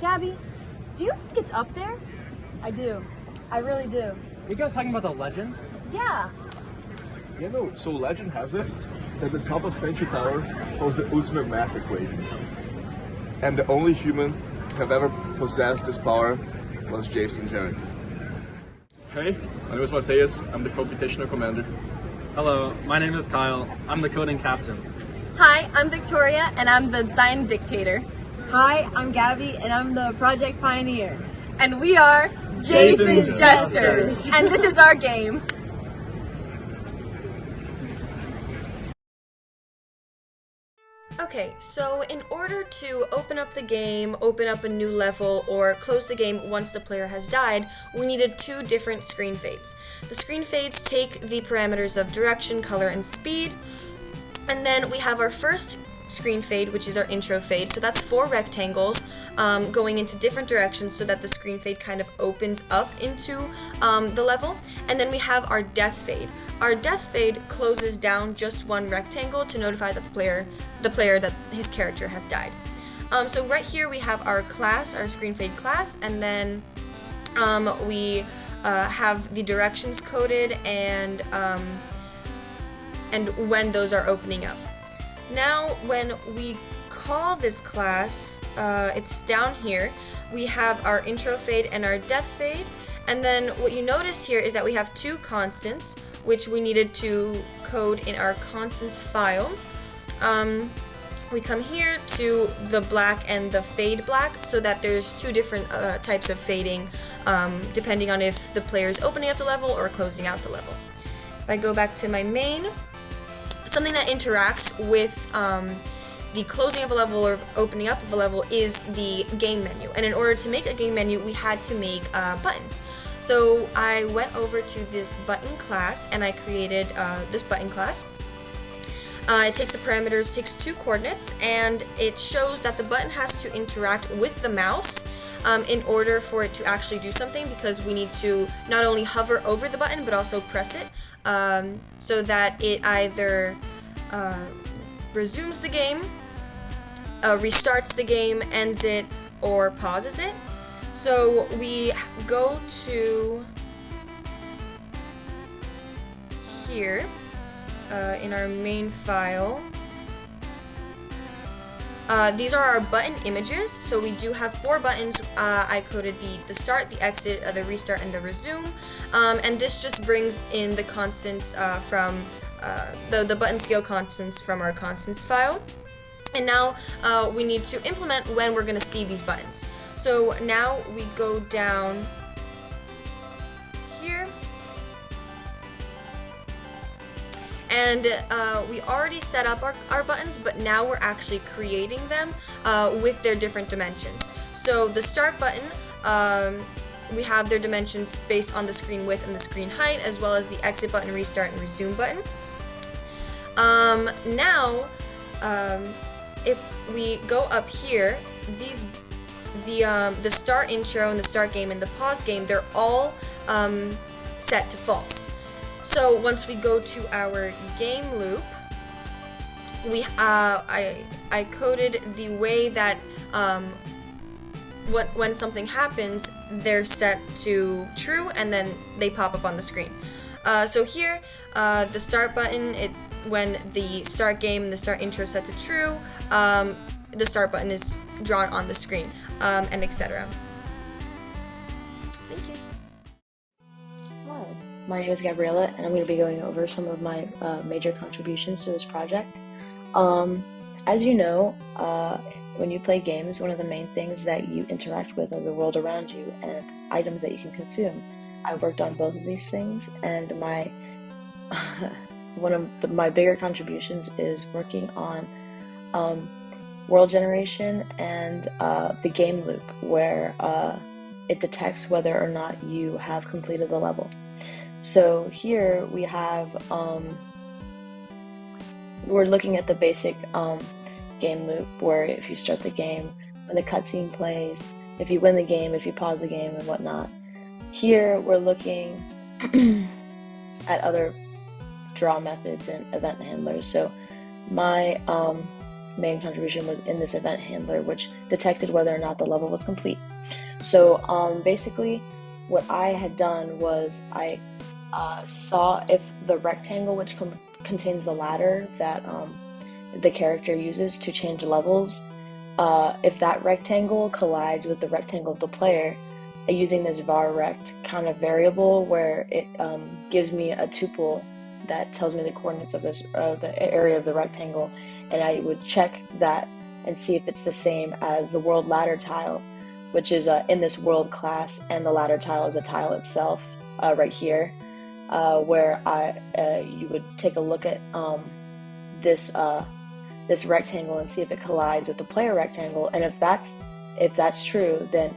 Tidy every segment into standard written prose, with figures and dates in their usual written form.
Gabby, do you think it's up there? I do. I really do. Are you guys talking about the legend? Yeah. You know, so legend has it that the top of Century Tower holds the ultimate math equation. And the only human to have ever possessed this power was Jason Harrington. Hey, my name is Mateus. I'm the computational commander. Hello, my name is Kyle. I'm the coding captain. Hi, I'm Victoria, and I'm the design dictator. Hi, I'm Gabby, and I'm the project pioneer. And we are Jason's Jesters. And this is our game. Okay, so in order to open up the game, open up a new level, or close the game once the player has died, we needed two different screen fades. The screen fades take the parameters of direction, color, and speed, and then we have our first screen fade, which is our intro fade. So that's 4 rectangles going into different directions so that the screen fade kind of opens up into the level. And then we have our death fade. Our death fade closes down just one rectangle to notify that the player that his character has died. So right here we have our class, our screen fade class, and then we have the directions coded and when those are opening up. Now, when we call this class, it's down here. We have our intro fade and our death fade. And then what you notice here is that we have 2 constants, which we needed to code in our constants file. We come here to the black and the fade black, so that there's 2 different types of fading, depending on if the player is opening up the level or closing out the level. If I go back to my main, something that interacts with the closing of a level or opening up of a level is the game menu. And in order to make a game menu, we had to make buttons. So I went over to this button class and I created this button class. It takes the parameters, takes 2 coordinates, and it shows that the button has to interact with the mouse in order for it to actually do something, because we need to not only hover over the button but also press it so that it either resumes the game, restarts the game, ends it, or pauses it. So we go to here in our main file. These are our button images, so we do have 4 buttons. I coded the start, the exit, the restart, and the resume, and this just brings in the constants from the button scale constants from our constants file. And now we need to implement when we're going to see these buttons. So now we go down here, and we already set up our buttons, but now we're actually creating them with their different dimensions. So the start button, we have their dimensions based on the screen width and the screen height, as well as the exit button, restart, and resume button. Now, if we go up here, the start intro and the start game and the pause game, they're all set to false. So once we go to our game loop, I coded the way that when something happens, they're set to true, and then they pop up on the screen. So here, the start button, when the start game and the start intro is set to true, the start button is drawn on the screen, and etc. Thank you. Hi, my name is Gabriella, and I'm going to be going over some of my major contributions to this project. As you know, when you play games, one of the main things that you interact with are the world around you and items that you can consume. I worked on both of these things, and one of my bigger contributions is working on world generation and the game loop, where it detects whether or not you have completed the level. So here we have, we're looking at the basic game loop, where if you start the game, when the cutscene plays, if you win the game, if you pause the game, and whatnot. Here we're looking at other draw methods and event handlers. So my main contribution was in this event handler, which detected whether or not the level was complete. So basically, what I had done was I saw if the rectangle which contains the ladder that the character uses to change levels, if that rectangle collides with the rectangle of the player, using this var_rect kind of variable where it gives me a tuple that tells me the coordinates of this the area of the rectangle, and I would check that and see if it's the same as the world ladder tile, which is in this world class, and the ladder tile is a tile itself right here, where you would take a look at this rectangle and see if it collides with the player rectangle, and if that's true, then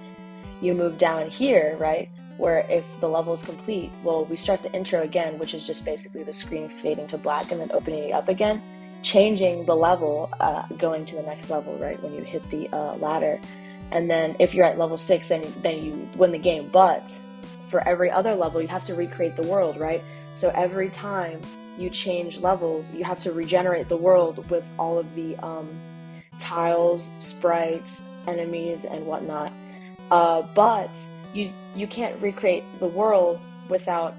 you move down here, right, where if the level is complete, well, we start the intro again, which is just basically the screen fading to black and then opening it up again, changing the level, going to the next level, right, when you hit the ladder. And then if you're at level 6, then you win the game. But for every other level, you have to recreate the world, right? So every time you change levels, you have to regenerate the world with all of the tiles, sprites, enemies, and whatnot. But you can't recreate the world without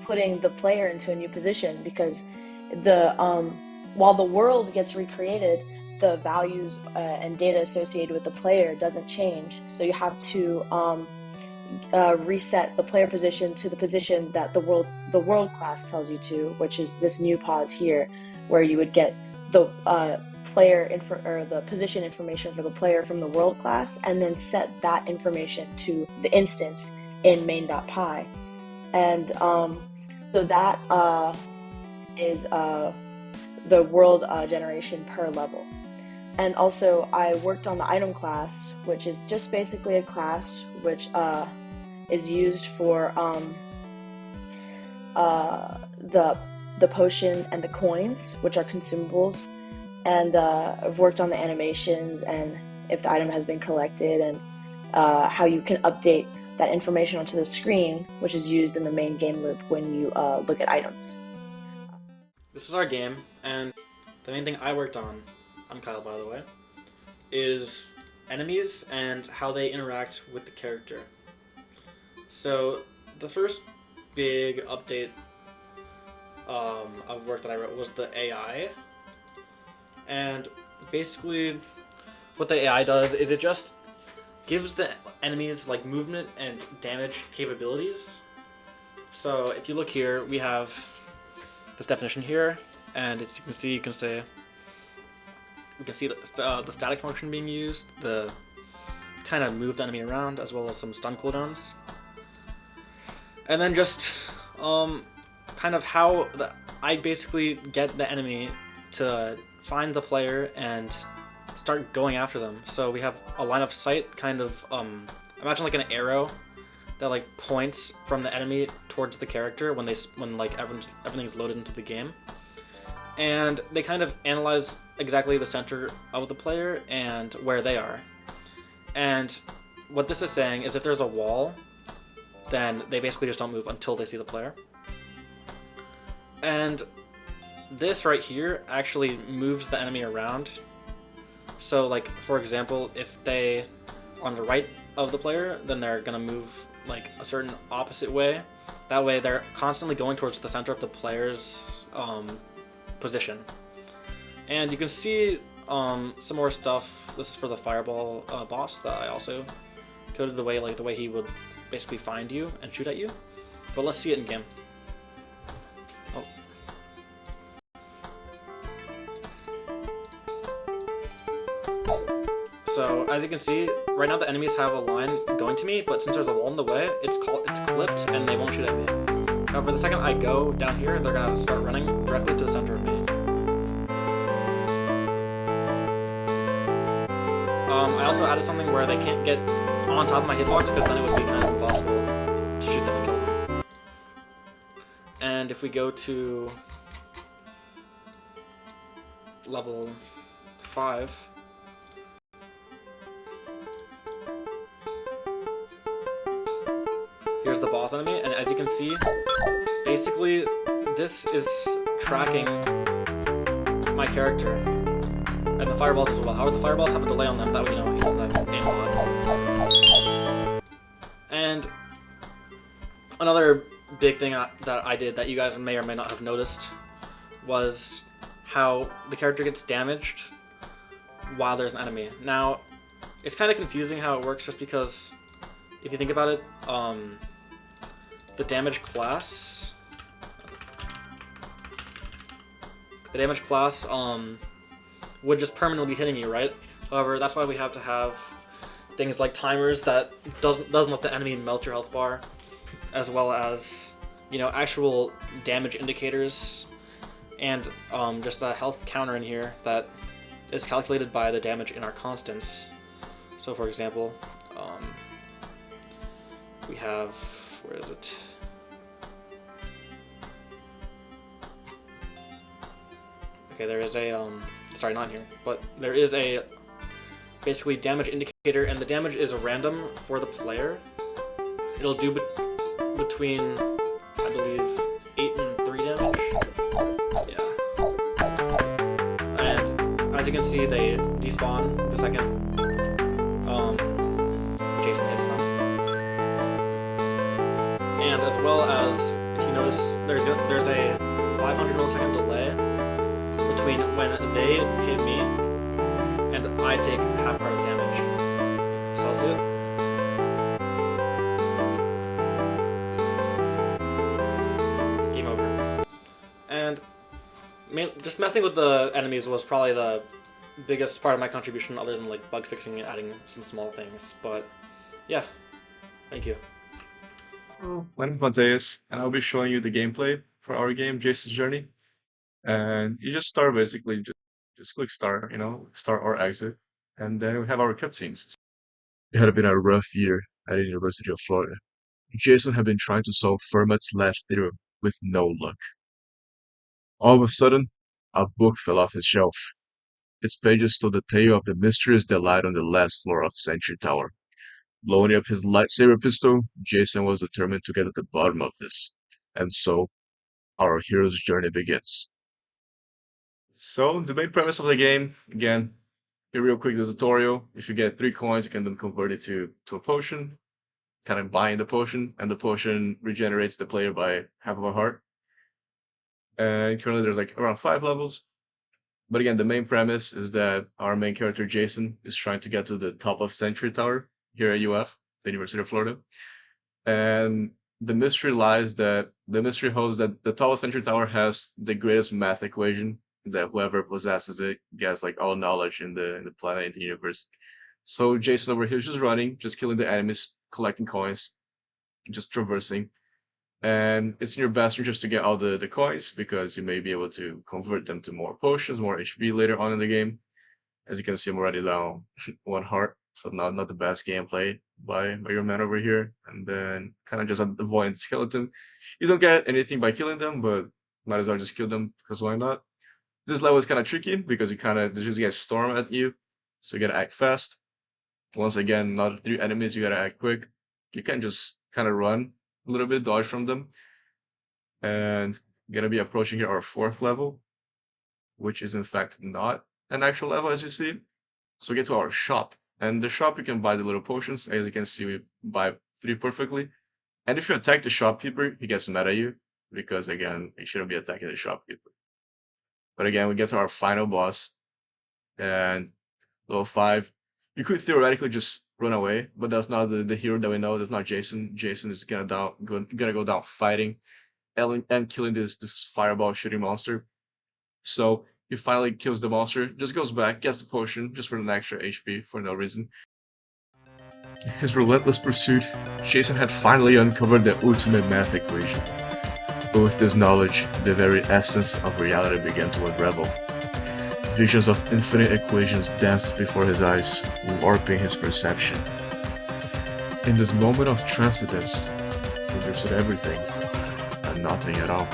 putting the player into a new position, because while the world gets recreated, the values and data associated with the player doesn't change. So you have to reset the player position to the position that the world class tells you to, which is this new pause here, where you would get the the position information for the player from the world class, and then set that information to the instance in main.py. And so that is the world generation per level. And also I worked on the item class, which is just basically a class which is used for the potion and the coins, which are consumables. And I've worked on the animations and if the item has been collected, and how you can update that information onto the screen, which is used in the main game loop when you look at items. This is our game, and the main thing I worked on, I'm Kyle by the way, is enemies and how they interact with the character. So the first big update of work that I wrote was the AI. And basically what the AI does is it just gives the enemies like movement and damage capabilities. So if you look here, we have this definition here, and as you can see, we can see the static function being used, the kind of move the enemy around, as well as some stun cooldowns. And then just kind of how I basically get the enemy to find the player and start going after them. So we have a line of sight, kind of imagine like an arrow that like points from the enemy towards the character when like everything's loaded into the game. And they kind of analyze exactly the center of the player and where they are. And what this is saying is if there's a wall, then they basically just don't move until they see the player. And this right here actually moves the enemy around. So like, for example, if they are on the right of the player, then they're gonna move like a certain opposite way. That way they're constantly going towards the center of the player's position. And you can see some more stuff. This is for the fireball boss that I also coded the way he would basically find you and shoot at you. But let's see it in game. Oh. So as you can see, right now the enemies have a line going to me, but since there's a wall in the way, it's clipped and they won't shoot at me. However, the second I go down here, they're gonna start running directly to the center of me. I also added something where they can't get on top of my hitbox, because then it would be kind of impossible to shoot them and kill them. And if we go to level 5, here's the boss enemy, and as you can see, basically this is tracking my character. And the fireballs as well. However, the fireballs have a delay on them, that way, you know, he doesn't have aim mod. And another big thing that I did that you guys may or may not have noticed was how the character gets damaged while there's an enemy. Now, it's kind of confusing how it works just because if you think about it, the damage class would just permanently be hitting you, right? However, that's why we have to have things like timers that doesn't let the enemy melt your health bar, as well as, you know, actual damage indicators, and just a health counter in here that is calculated by the damage in our constants. So, for example, we have, where is it? Okay, there is a, sorry, not here, but there is a basically damage indicator, and the damage is random for the player. It'll do between, I believe, 8 and 3 damage. Yeah. And as you can see, they despawn the second Jason hits them. And as well as, if you notice, there's a 500 millisecond delay between when they hit me and I take half part of damage. So I'll see it. Game over. And just messing with the enemies was probably the biggest part of my contribution, other than like bug fixing and adding some small things. But yeah, thank you. My name is Mateus, and I'll be showing you the gameplay for our game, Jason's Journey. And you just start basically, just click start, you know, start or exit, and then we have our cutscenes. It had been a rough year at the University of Florida. Jason had been trying to solve Fermat's last theorem with no luck. All of a sudden, a book fell off his shelf. Its pages told the tale of the mysterious delight on the last floor of Sentry Tower. Loading up his lightsaber pistol, Jason was determined to get at the bottom of this. And so, our hero's journey begins. So, the main premise of the game, again, here real quick, the tutorial. If you get 3 coins, you can then convert it to a potion, kind of buying the potion, and the potion regenerates the player by half of a heart. And currently there's like around 5 levels. But again, the main premise is that our main character, Jason, is trying to get to the top of Sentry Tower here at UF, the University of Florida. And the mystery holds that the top of Sentry Tower has the greatest math equation that whoever possesses it gets like all knowledge in the planet, in the universe. So Jason over here is just running, just killing the enemies, collecting coins, just traversing. And it's in your best interest to get all the coins, because you may be able to convert them to more potions, more HP later on in the game. As you can see, I'm already down 1 heart, so not the best gameplay by your man over here. And then kind of just avoiding the skeleton. You don't get anything by killing them, but might as well just kill them, because why not? This level is kind of tricky because you just get storm at you, so you gotta act fast. Once again, not 3 enemies, you gotta act quick. You can just kind of run a little bit, dodge from them. And gonna be approaching here our 4th level, which is in fact not an actual level, as you see. So we get to our shop, and the shop you can buy the little potions. As you can see, we buy 3 perfectly. And if you attack the shopkeeper, he gets mad at you, because again, you shouldn't be attacking the shopkeeper. But again, we get to our final boss, and level 5. You could theoretically just run away, but that's not the hero that we know. That's not Jason. Jason is gonna go down fighting and killing this fireball shooting monster. So he finally kills the monster, just goes back, gets the potion just for an extra HP for no reason. His relentless pursuit, Jason had finally uncovered the ultimate math equation. But with this knowledge, the very essence of reality began to unravel. Visions of infinite equations danced before his eyes, warping his perception. In this moment of transcendence, he understood everything and nothing at all.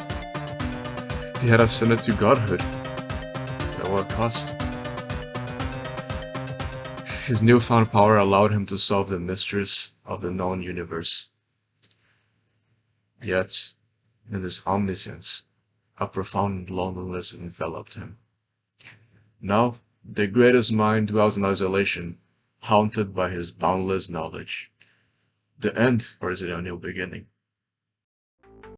He had ascended to godhood. At what cost? His newfound power allowed him to solve the mysteries of the known universe. Yet, in this omniscience, a profound loneliness enveloped him. Now, The greatest mind dwells in isolation, haunted by his boundless knowledge. The end, or is it a new beginning?